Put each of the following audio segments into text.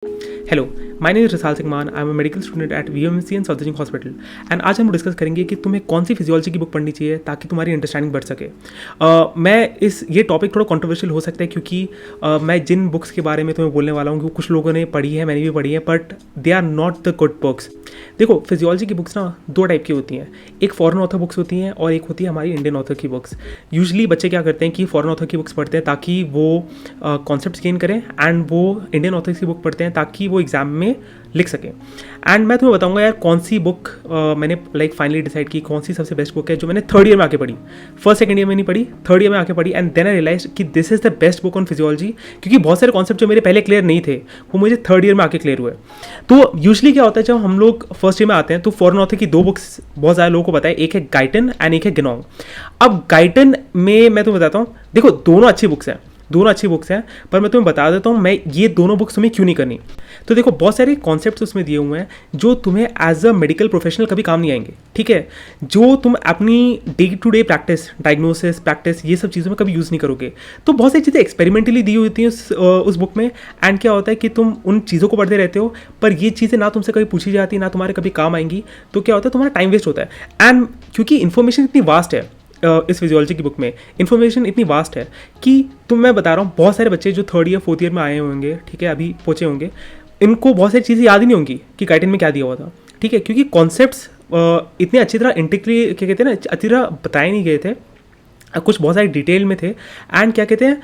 Hello, my name is Rasal Singman. I am a medical student at VMC and south hospital and आज हम discuss करेंगे कि तुम्हें कौन सी फिजियोलॉजी की बुक पढ़नी चाहिए ताकि तुम्हारी अंडरस्टैंडिंग बढ़ सके। ये टॉपिक थोड़ा कंट्रोवर्शियल हो सकता है क्योंकि मैं जिन बुक्स के बारे में तुम्हें बोलने वाला हूँ कुछ लोगों ने पढ़ी है, मैंने भी पढ़ी है, but they are not the good books. देखो, फिजियोलॉजी की बुक्स ना दो टाइप की होती हैं। एक फॉरेन ऑथर बुक्स होती हैं और एक होती है हमारी इंडियन ऑथर की बुक्स। यूजुअली बच्चे क्या करते हैं कि फॉरेन ऑथर की बुक्स पढ़ते हैं ताकि वो कॉन्सेप्ट्स गेन करें, एंड वो इंडियन ऑथर की बुक पढ़ते हैं ताकि वो एग्जाम में लिख सकें। एंड मैं तुम्हें बताऊंगा यार कौन सी बुक मैंने फाइनली डिसाइड की कौन सी सबसे बेस्ट बुक है जो मैंने थर्ड ईयर में आके पढ़ी। फर्स्ट सेकंड ईयर में नहीं पढ़ी, थर्ड ईयर में आके पढ़ी, एंड देन आई रियलाइज कि this is the best book on physiology, क्योंकि बहुत सारे कॉन्सेप्ट जो मेरे पहले क्लियर नहीं थे वो मुझे थर्ड ईयर में आके क्लियर हुए। तो यूजली क्या होता है, जब हम लोग फर्स्ट ईयर में आते हैं तो फॉरेन ऑथर की दो बुक्स बहुत ज़्यादा लोगों को पता है, एक है गाइटन एंड एक है गिनोंग। अब गाइटन में मैं तुम्हें बताता हूँ, देखो दोनों अच्छी बुक्स हैं, पर मैं तुम्हें बता देता हूँ मैं ये दोनों बुक्स तुम्हें क्यों नहीं करनी। तो देखो, बहुत सारे कॉन्सेप्ट्स उसमें दिए हुए हैं जो तुम्हें एज अ मेडिकल प्रोफेशनल कभी काम नहीं आएंगे, ठीक है, जो तुम अपनी day to day practice, diagnosis practice, ये सब चीज़ों में कभी यूज़ नहीं करोगे। तो बहुत सारी चीज़ें एक्सपेरिमेंटली दी होती हैं उस बुक में, एंड क्या होता है कि तुम उन चीज़ों को पढ़ते रहते हो, पर ये चीज़ें ना तुमसे कभी पूछी जाती, ना तुम्हारे कभी काम आएंगी। तो क्या होता है, तुम्हारा टाइम वेस्ट होता है। एंड क्योंकि इन्फॉर्मेशन इतनी वास्ट है इस फिजियोलॉजी की बुक में, इन्फॉर्मेशन इतनी वास्ट है कि मैं बता रहा हूँ, बहुत सारे बच्चे जो थर्ड ईयर फोर्थ ईयर में आए होंगे, ठीक है, अभी पहुँचे होंगे, इनको बहुत सारी चीज़ें याद ही नहीं होंगी कि गाइडन में क्या दिया हुआ था, ठीक है, क्योंकि कॉन्सेप्ट्स इतने अच्छी तरह इंटीग्रली क्या कहते हैं ना, अच्छी तरह बताए नहीं गए थे, कुछ बहुत सारे डिटेल में थे, एंड क्या कहते हैं,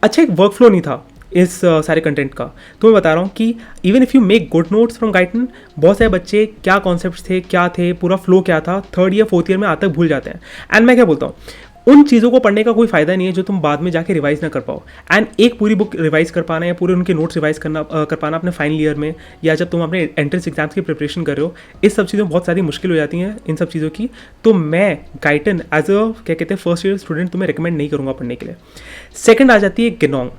अच्छा एक वर्क फ्लो नहीं था इस सारे कंटेंट का। तो मैं बता रहा हूँ कि even if you make good notes from Guyton, बहुत सारे बच्चे क्या कॉन्सेप्ट्स थे, क्या थे, पूरा फ्लो क्या था, थर्ड ईयर फोर्थ ईयर में आते भूल जाते हैं। एंड मैं क्या बोलता हूँ, उन चीज़ों को पढ़ने का कोई फ़ायदा नहीं है जो तुम बाद में जाके रिवाइज ना कर पाओ। एंड एक पूरी बुक रिवाइज कर पाना या पूरे उनके नोट्स रिवाइज कर पाना अपने फाइनल ईयर में, या जब तुम अपने एंट्रेंस एग्जाम्स की प्रिपरेशन कर रहे हो, इस सब चीज़ों में बहुत सारी मुश्किल हो जाती हैं इन सब चीज़ों की। तो मैं गाइडन एज अ क्या कहते हैं फर्स्ट ईयर स्टूडेंट तुम्हें रिकमेंड नहीं करूँगा पढ़ने के लिए। सेकेंड आ जाती है गिनोंग।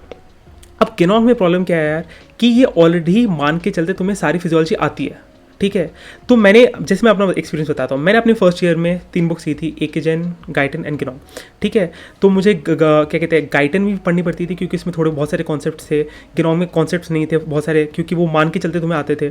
अब गिनोंग में प्रॉब्लम क्या है यार, कि ये ऑलरेडी मान के चलते तुम्हें सारी फिजियोलॉजी आती है, ठीक है। तो मैंने, जैसे मैं अपना एक्सपीरियंस बताता हूँ, मैंने अपने फर्स्ट ईयर में 3 बुक्स ली थी, एकेजन, गाइटन एंड गिनोंग, ठीक है। तो मुझे क्या कहते हैं गाइटन भी पढ़नी पड़ती थी क्योंकि इसमें थोड़े बहुत सारे कॉन्सेप्ट्स थे, गिनोंग में कॉन्सेप्ट्स नहीं थे बहुत सारे, क्योंकि वो मान के चलते तुम्हें आते थे।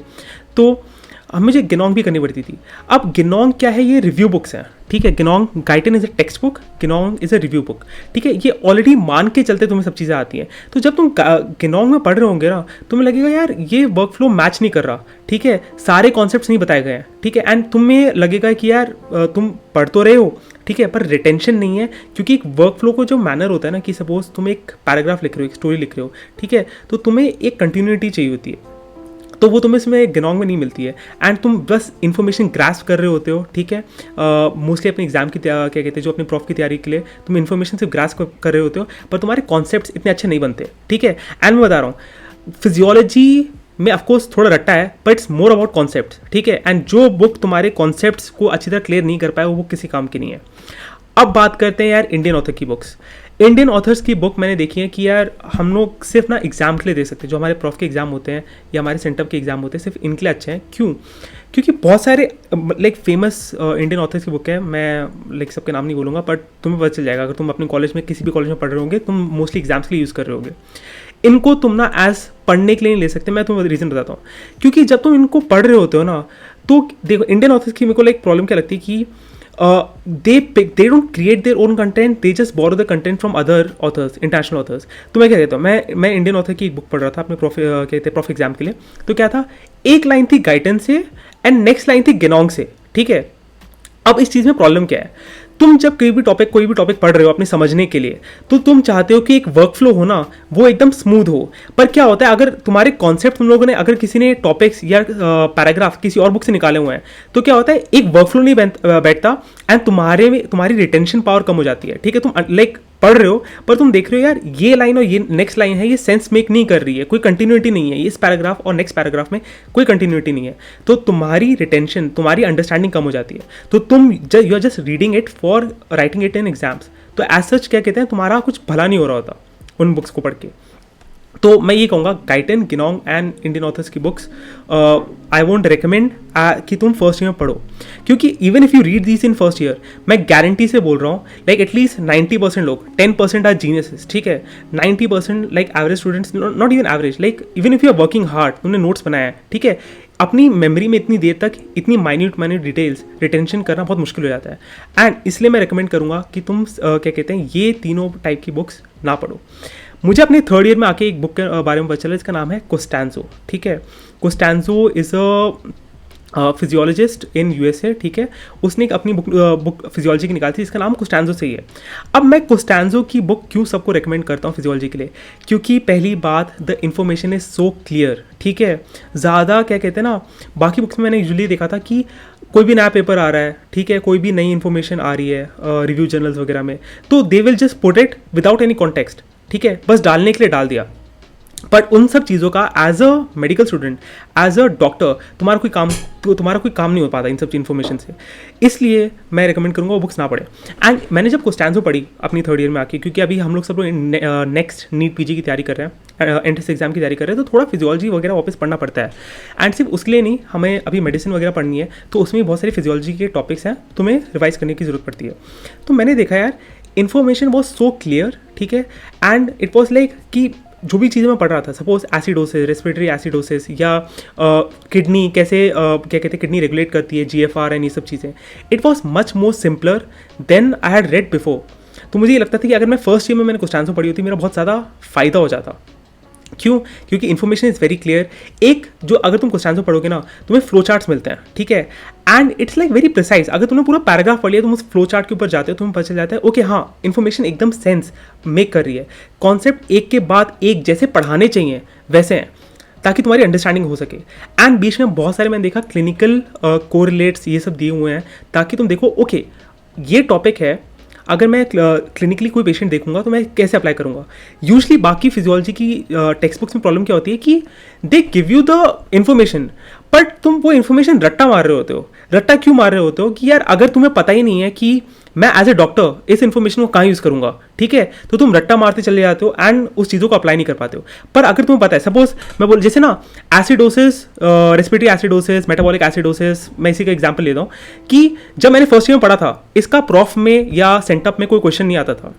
तो अब मुझे गिनोंग भी करनी पड़ती थी। अब गिनोंग क्या है, ये रिव्यू बुक्स हैं, ठीक है। Ganong, Guyton is a text book, Ganong is a review book, ठीक है। ये ऑलरेडी मान के चलते तुम्हें सब चीज़ें आती हैं। तो जब तुम गिनोंग में पढ़ रहे होंगे ना, तुम्हें लगेगा यार ये वर्क फ्लो मैच नहीं कर रहा, ठीक है, सारे कॉन्सेप्ट्स नहीं बताए गए हैं, ठीक है। एंड तुम्हें लगेगा कि यार तुम पढ़ तो रहे हो, ठीक है, पर रिटेंशन नहीं है, क्योंकि एक वर्क फ्लो को जो मैनर होता है ना, कि सपोज तुम एक पैराग्राफ लिख रहे हो, एक स्टोरी लिख रहे हो, ठीक है, तो तुम्हें एक कंटिन्यूटी चाहिए होती है, तो वो तुम्हें इसमें गिनोंग में नहीं मिलती है। एंड तुम बस इन्फॉर्मेशन ग्रास्प कर रहे होते हो, ठीक है, मोस्टली अपने एग्जाम की क्या कहते हैं, जो अपनी प्रॉफ की तैयारी के लिए तुम इन्फॉर्मेशन सिर्फ ग्रास्प कर रहे होते हो, पर तुम्हारे कॉन्सेप्ट्स इतने अच्छे नहीं बनते, ठीक है। एंड मैं बता रहा हूँ, फिजियोलॉजी में ऑफकोर्स थोड़ा रट्टा है, but it's more about concepts, ठीक है। एंड जो बुक तुम्हारे कॉन्सेप्ट्स को अच्छी तरह क्लियर नहीं कर पाए, वो बुक किसी काम की नहीं है। अब बात करते हैं यार इंडियन ऑथर की बुक्स। इंडियन ऑथर्स की बुक मैंने देखी है कि यार हम लोग सिर्फ ना एग्जाम के लिए दे सकते हैं, जो हमारे प्रॉफ के एग्जाम होते हैं या हमारे सेंटअप के एग्जाम होते हैं, सिर्फ इनके लिए अच्छे हैं। क्यों? क्योंकि बहुत सारे फेमस इंडियन ऑथर्स की बुक है, मैं सबके नाम नहीं बोलूँगा, बट तुम्हें पता चल जाएगा अगर तुम अपने कॉलेज में किसी भी कॉलेज में पढ़ रहे होंगे, तुम मोस्टली एग्जाम्स के लिए यूज़ कर रहे होंगे। इनको तुम ना एज पढ़ने के लिए नहीं ले सकते। मैं तुम्हें रीज़न बताता हूँ, क्योंकि जब तुम इनको पढ़ रहे होते हो ना, तो देखो इंडियन ऑथर्स की मेरे को प्रॉब्लम क्या लगती है कि they don't create their own content, they just borrow the content from other authors, international authors। तो मैं क्या कहता हूँ, मैं इंडियन ऑथर की एक बुक पढ़ रहा था अपने प्रॉफ एग्जाम के लिए। तो क्या था, एक लाइन थी गाइटन से एंड नेक्स्ट लाइन थी गिनोंग से, ठीक है। अब इस चीज़ में प्रॉब्लम क्या है, तुम जब कोई भी टॉपिक पढ़ रहे हो अपने समझने के लिए, तो तुम चाहते हो कि एक वर्क फ्लो हो ना, वो एकदम स्मूथ हो। पर क्या होता है, अगर तुम्हारे कॉन्सेप्ट तुम लोगों ने, अगर किसी ने टॉपिक्स या पैराग्राफ किसी और बुक से निकाले हुए हैं, तो क्या होता है, एक वर्क फ्लो नहीं बैठता, एंड तुम्हारी रिटेंशन पावर कम हो जाती है, ठीक है। तुम पढ़ रहे हो, पर तुम देख रहे हो यार ये लाइन और ये नेक्स्ट लाइन है, ये सेंस मेक नहीं कर रही है, कोई कंटिन्यूटी नहीं है, इस पैराग्राफ और नेक्स्ट पैराग्राफ में कोई कंटिन्यूटी नहीं है, तो तुम्हारी रिटेंशन, तुम्हारी अंडरस्टैंडिंग कम हो जाती है। तो तुम you are just reading it for writing it in exams. तो एज सच क्या कहते हैं, तुम्हारा कुछ भला नहीं हो रहा होता उन बुक्स को पढ़ के। तो मैं ये कहूँगा गाइटन, गिनोंग एंड इंडियन ऑथर्स की बुक्स आई वोंट रिकमेंड कि तुम फर्स्ट ईयर में पढ़ो, क्योंकि even if you read this in first year, मैं गारंटी से बोल रहा हूँ लाइक एटलीस्ट 90% लोग, 10% आर जीनियसेस, ठीक है, 90% like average students, not even average, like even if you are working hard, तुमने नोट्स बनाया है, ठीक है, अपनी मेमोरी में इतनी देर तक इतनी माइन्यूट डिटेल्स रिटेंशन करना बहुत मुश्किल हो जाता है। एंड इसलिए मैं रिकमेंड करूँगा कि तुम क्या कहते हैं, ये तीनों टाइप की बुक्स ना पढ़ो। मुझे अपने थर्ड ईयर में आके एक बुक के बारे में पता चला, इसका नाम है कोस्टेंजो, ठीक है। Costanzo is a physiologist in USA, ठीक है। उसने एक अपनी बुक फिजियोलॉजी की निकाली थी, इसका नाम कोस्टेंजो से ही है। अब मैं कोस्टेंजो की बुक क्यों सबको रेकमेंड करता हूँ फिजियोलॉजी के लिए, क्योंकि पहली बात, the information is so clear, ठीक है। ज़्यादा क्या कहते हैं ना, बाकी बुक्स में मैंने यूजुअली देखा था कि कोई भी नया पेपर आ रहा है, ठीक है, कोई भी नई इन्फॉर्मेशन आ रही है रिव्यू जर्नल्स वगैरह में, तो they will just put it without any context, ठीक है, बस डालने के लिए डाल दिया। बट उन सब चीज़ों का as a medical student, as a doctor, तुम्हारा कोई काम नहीं हो पाता इन सब इन्फॉर्मेशन से। इसलिए मैं रिकमेंड करूँगा वो बुक्स ना पढ़े। एंड मैंने जब कोस्टेंजो पढ़ी अपनी थर्ड ईयर में आके, क्योंकि अभी हम लोग सब लोग नेक्स्ट नीट पीजी की तैयारी कर रहे हैं, एंट्रेंस एग्जाम की तैयारी कर रहे हैं, तो थोड़ा फिजियोलॉजी वगैरह वापस पढ़ना पड़ता है। एंड सिर्फ उसके लिए नहीं, हमें अभी मेडिसिन वगैरह पढ़नी है, तो उसमें बहुत सारी फिजियोलॉजी के टॉपिक्स हैं, तुम्हें रिवाइज करने की जरूरत पड़ती है। तो मैंने देखा यार, इन्फॉर्मेशन वॉज सो क्लियर, ठीक है, एंड इट वॉज लाइक कि जो भी चीज़ें मैं पढ़ रहा था, सपोज एसिडोसिस, रेस्पिरेटरी एसिडोसिस, या किडनी कैसे क्या कहते हैं किडनी रेगुलेट करती है, जीएफआर एंड ये सब चीज़ें, it was much more simpler than I had read before. तो मुझे ये लगता था कि अगर मैं फर्स्ट ईयर में मैंने कोस्टेंजो पढ़ी होती, मेरा बहुत ज़्यादा फ़ायदा हो जाता। क्यों? क्योंकि इन्फॉर्मेशन इज़ वेरी क्लियर। एक जो अगर तुम कोस्टेंजो पढ़ोगे ना, तुम्हें फ्लो चार्ट्स मिलते हैं, ठीक है, and it's like very precise. अगर तुमने पूरा पैराग्राफ पढ़ लिया, तुम उस फ्लो चार्ट के ऊपर जाते हो, तुम्हें पता चल जाता है ओके हाँ, इन्फॉर्मेशन एकदम सेंस मेक कर रही है, कॉन्सेप्ट एक के बाद एक जैसे पढ़ाने चाहिए वैसे हैं, ताकि तुम्हारी अंडरस्टैंडिंग हो सके। एंड बीच में बहुत सारे मैंने देखा क्लिनिकल कोरिलेट्स ये सब दिए हुए हैं, ताकि तुम देखो ओके ये टॉपिक है, अगर मैं क्लिनिकली कोई पेशेंट देखूंगा तो मैं कैसे अप्लाई करूंगा। यूजली बाकी फिजियोलॉजी की टेक्स्ट बुक्स में प्रॉब्लम क्या होती है कि they give you the information, but तुम वो इन्फॉर्मेशन रट्टा मार रहे होते हो। रट्टा क्यों मार रहे होते हो कि यार अगर तुम्हें पता ही नहीं है कि मैं एज ए डॉक्टर इस इन्फॉर्मेशन को कहाँ यूज़ करूंगा, ठीक है, तो तुम रट्टा मारते चले जाते हो एंड उस चीज़ों को अप्लाई नहीं कर पाते हो। पर अगर तुम्हें पता है, सपोज मैं बोल जैसे ना acidosis, respiratory acidosis, metabolic acidosis, मैं इसी का एग्जाम्पल लेता हूँ कि जब मैंने फर्स्ट ईयर में पढ़ा था, इसका प्रॉफ में या सेंटअप में कोई क्वेश्चन नहीं आता था।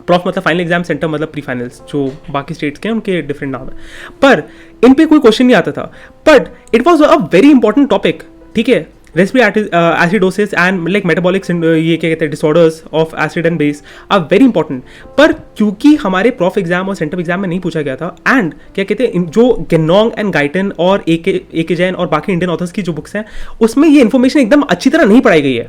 प्रॉफ मतलब फाइनल एग्जाम, सेंटर मतलब प्री फाइनल्स, जो बाकी स्टेट्स के हैं उनके डिफरेंट नाम है, पर इन पे कोई क्वेश्चन नहीं आता था। But it was a very important topic, ठीक है, respiratory acidosis and like metabolic ये क्या कहते हैं disorders of acid and base are very important. पर क्योंकि हमारे प्रॉफ एग्जाम और सेंटर एग्जाम में नहीं पूछा गया था, एंड क्या कहते हैं जो गिनोंग एंड गाइटन और ए के जैन और बाकी इंडियन ऑथर्स की जो बुक्स हैं, उसमें ये इन्फॉर्मेशन एकदम अच्छी तरह नहीं पढ़ाई गई है।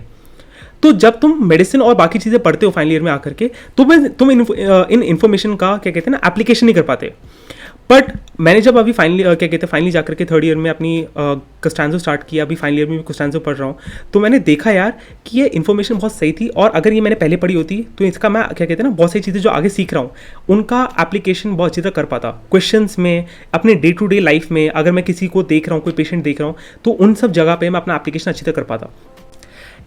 तो जब तुम मेडिसिन और बाकी चीज़ें पढ़ते हो फाइनल ईयर में आकर के, तुम इन इन्फॉर्मेशन का क्या कहते हैं ना एप्लीकेशन नहीं कर पाते। बट मैंने जब अभी फाइनली जाकर के थर्ड ईयर में अपनी कोस्टेंजो स्टार्ट किया, अभी फाइनल ईयर में भी कोस्टेंजो पढ़ रहा हूँ, तो मैंने देखा यार कि ये इन्फॉर्मेशन बहुत सही थी, और अगर ये मैंने पहले पढ़ी होती तो इसका मैं क्या कहते हैं ना बहुत सारी चीज़ें जो आगे सीख रहा हूँ उनका एप्लीकेशन बहुत अच्छी तरह कर पाता। क्वेश्चंस में, अपने डे टू डे लाइफ में, अगर मैं किसी को देख रहा हूँ, कोई पेशेंट देख रहा हूँ, तो उन सब जगह पर मैं अपना एप्लीकेशन अच्छी तरह कर पाता।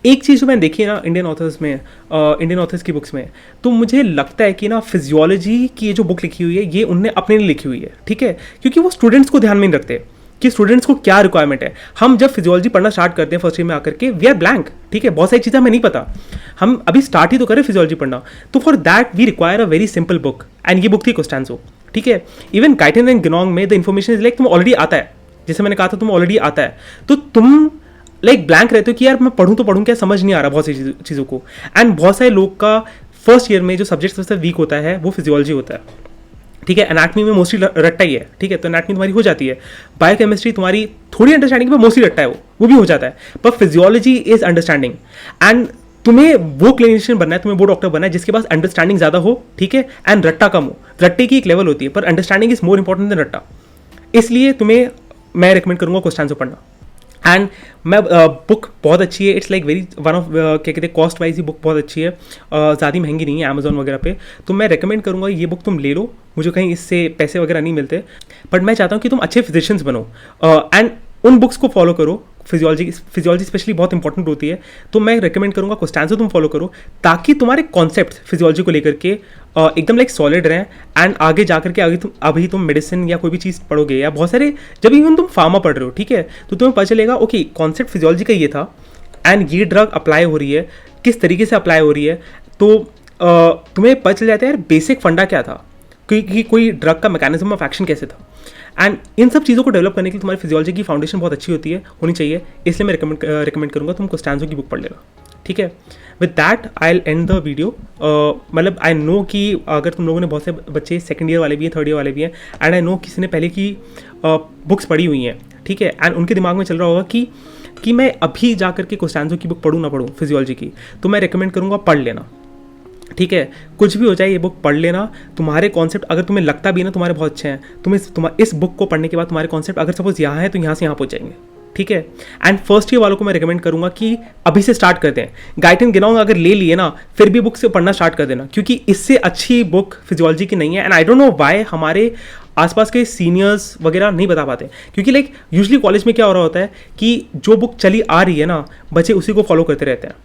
एक चीज़ जो मैंने देखी है ना इंडियन ऑथर्स की बुक्स में, तो मुझे लगता है कि ना फिजियोलॉजी की ये जो बुक लिखी हुई है, ये उनने अपने लिए लिखी हुई है, ठीक है, क्योंकि वो स्टूडेंट्स को ध्यान में नहीं रखते कि स्टूडेंट्स को क्या रिक्वायरमेंट है। हम जब फिजियोलॉजी पढ़ना स्टार्ट करते हैं फर्स्ट ईयर में आकर के, वी आर ब्लैंक, ठीक है, बहुत सारी चीज़ें हमें नहीं पता, हम अभी स्टार्ट ही तो करें फिजियोलॉजी पढ़ना। तो for that we require a very simple book, and ये बुक थी कोस्टेंजो, ठीक है। इवन गाइटन एंड गिनोंग में द इन्फॉर्मेशन इज लाइक तुम ऑलरेडी आता है, जैसे मैंने कहा था तुम ऑलरेडी आता है, तो तुम लाइक ब्लैंक रहते हो कि यार मैं पढ़ूँ तो पढ़ूँ क्या, समझ नहीं आ रहा बहुत सी चीज़ों को। एंड बहुत सारे लोग का फर्स्ट ईयर में जो सब्जेक्ट सबसे वीक होता है वो फिजियोलॉजी होता है, ठीक है। एनाटमी में मोस्टली रट्टा ही है, ठीक है, तो एनाटमी तुम्हारी हो जाती है। बायोकेमिस्ट्री तुम्हारी थोड़ी अंडरस्टैंडिंग में मोस्टली रट्टा है, वो भी हो जाता है। पर फिजियोलॉजी इज अंडरस्टैंडिंग, एंड तुम्हें वो क्लिनिशियन बनना है, तुम्हें वो डॉक्टर बनना है जिसके पास अंडरस्टैंडिंग ज़्यादा हो, ठीक है, एंड रट्टा कम हो। रट्टे की एक लेवल होती है, पर understanding is more important than रट्टा। इसलिए तुम्हें मैं रिकमेंड करूँगा कोस्टेंजो पढ़ना। एंड मैं बुक बहुत अच्छी है, it's like very one of क्या कहते हैं कॉस्ट वाइज ही बुक बहुत अच्छी है, ज़्यादा महंगी नहीं है अमेजोन वगैरह पे, तो मैं रेकमेंड करूँगा ये बुक तुम ले लो। मुझे कहीं इससे पैसे वगैरह नहीं मिलते, बट मैं चाहता हूँ कि तुम अच्छे फिजिशियंस बनो। एंड उन बुक्स को फॉलो करो। फिजियोलॉजी स्पेशली बहुत इंपॉर्टेंट होती है, तो मैं रेकमेंड करूँगा कोस्टेंजो तुम फॉलो करो, ताकि तुम्हारे कॉन्सेप्ट फिजियोलॉजी को लेकर के एकदम लाइक सॉलिड रहें। एंड आगे जाकर के अभी तुम मेडिसिन या कोई भी चीज़ पढ़ोगे, या बहुत सारे जब इवन तुम फार्मा पढ़ रहे हो, ठीक है, तो तुम्हें पता चलेगा ओके कॉन्सेप्ट फिजियोलॉजी का ये था एंड ये ड्रग अप्लाई हो रही है, किस तरीके से अप्लाई हो रही है, तो तुम्हें पता चल जाता है यार बेसिक फंडा क्या था, कि कोई ड्रग का मैकेनिज्म ऑफ एक्शन कैसे था। एंड इन सब चीज़ों को डेवलप करने के लिए तुम्हारी फिजियोलॉजी की फाउंडेशन बहुत अच्छी होनी चाहिए। इसलिए मैं रिकमेंड करूँगा तुम कोस्टेंजो की बुक पढ़ लेना, ठीक है। With that I will and the video. मतलब आई नो कि अगर तुम लोगों ने, बहुत से बच्चे सेकंड ईयर वाले भी हैं, थर्ड ईयर वाले भी हैं, एंड आई नो किसी ने पहले की बुक्स पढ़ी हुई हैं, ठीक है, एंड उनके दिमाग में चल रहा होगा कि मैं अभी जा करके कोस्टेंजो की बुक पढ़ूँ ना पढ़ूँ फिजियोलॉजी की, तो मैं रिकमेंड करूँगा पढ़ लेना, ठीक है। कुछ भी हो जाए ये बुक पढ़ लेना। तुम्हारे कॉन्सेप्ट अगर तुम्हें लगता भी है ना तुम्हारे बहुत अच्छे हैं, इस बुक को पढ़ने के बाद तुम्हारे कॉन्सेप्ट अगर सपोज यहाँ है तो यहाँ से यहाँ पहुँच जाएंगे, ठीक है। एंड फर्स्ट ईयर वालों को मैं रिकमेंड करूँगा कि अभी से स्टार्ट कर दें। गाइटेन गिनोंग अगर ले लिए ना, फिर भी बुक से पढ़ना स्टार्ट कर देना, क्योंकि इससे अच्छी बुक फिजियोलॉजी की नहीं है। And I don't know why हमारे आसपास के सीनियर्स वगैरह नहीं बता पाते, क्योंकि लाइक यूजुअली कॉलेज में क्या हो रहा होता है कि जो बुक चली आ रही है ना, बच्चे उसी को फॉलो करते रहते हैं,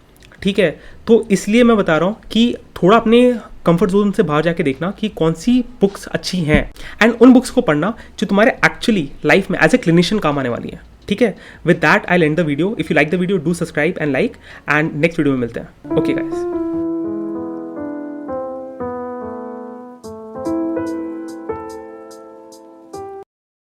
ठीक है। तो इसलिए मैं बता रहा हूँ कि थोड़ा अपने कंफर्ट जोन से बाहर जाके देखना कि कौन सी बुक्स अच्छी हैं, एंड उन बुक्स को पढ़ना जो तुम्हारे एक्चुअली लाइफ में एज ए क्लिनिशियन काम आने वाली है, ठीक है। With that I and the video. If you like the video do subscribe and like, and next video में मिलते हैं। Okay guys.